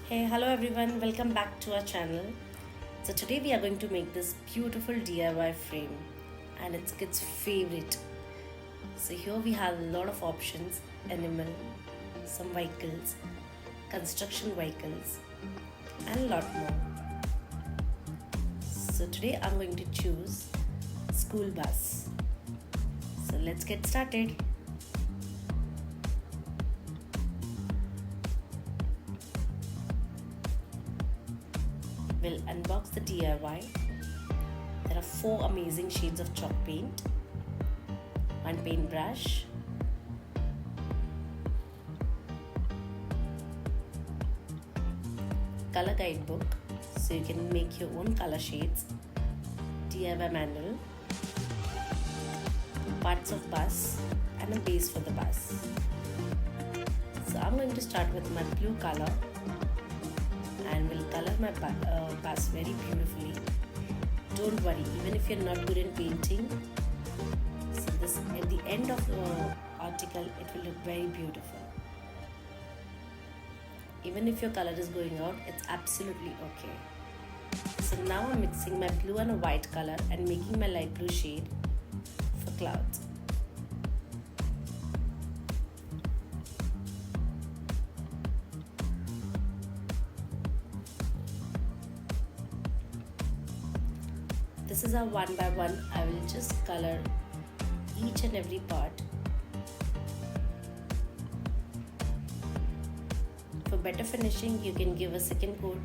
Hey, hello everyone, welcome back to our channel. So today we are going to make this beautiful DIY frame and it's kids' favorite. So here we have a lot of options, animal, some vehicles, construction vehicles and a lot more. So today I'm going to choose school bus. So let's get started. We'll unbox the DIY. There are 4 amazing shades of chalk paint, 1 paintbrush, color guidebook so you can make your own color shades, DIY manual, parts of bus and a base for the bus. So I'm going to start with my blue color and will color my bus very beautifully. Don't worry, even if you're not good in painting, so this at the end of the article it will look very beautiful. Even if your color is going out, it's absolutely okay. So now I'm mixing my blue and a white color and making my light blue shade for clouds. This is how one by one I will just color each and every part. For better finishing, you can give a second coat.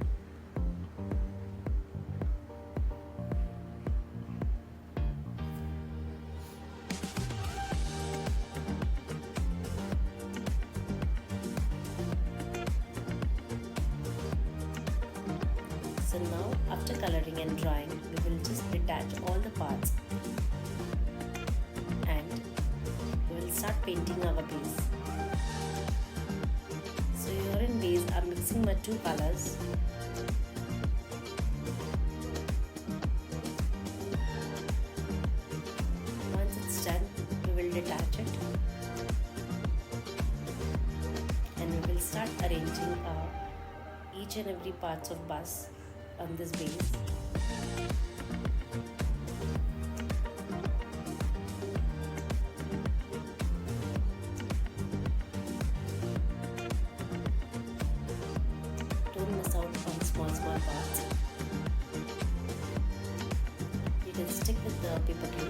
So now after coloring and drying, we will just detach all the parts and we will start painting our base. So here in base, I am mixing my 2 colors. Once it's done, we will detach it and we will start arranging each and every parts of bus on this base. Don't miss out on small parts. You can stick with the paper glue.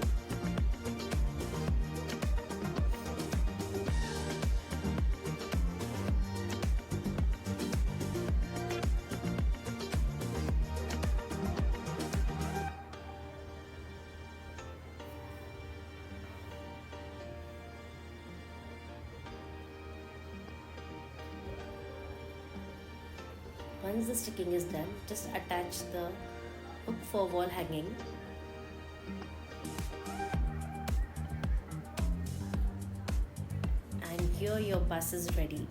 Once the sticking is done, just attach the hook for wall hanging. And here your bus is ready.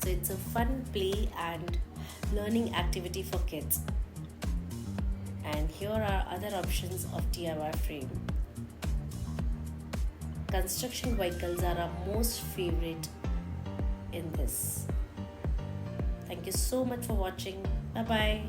So it's a fun play and learning activity for kids. And here are other options of DIY frame. Construction vehicles are our most favorite in this. Thank you so much for watching. Bye bye.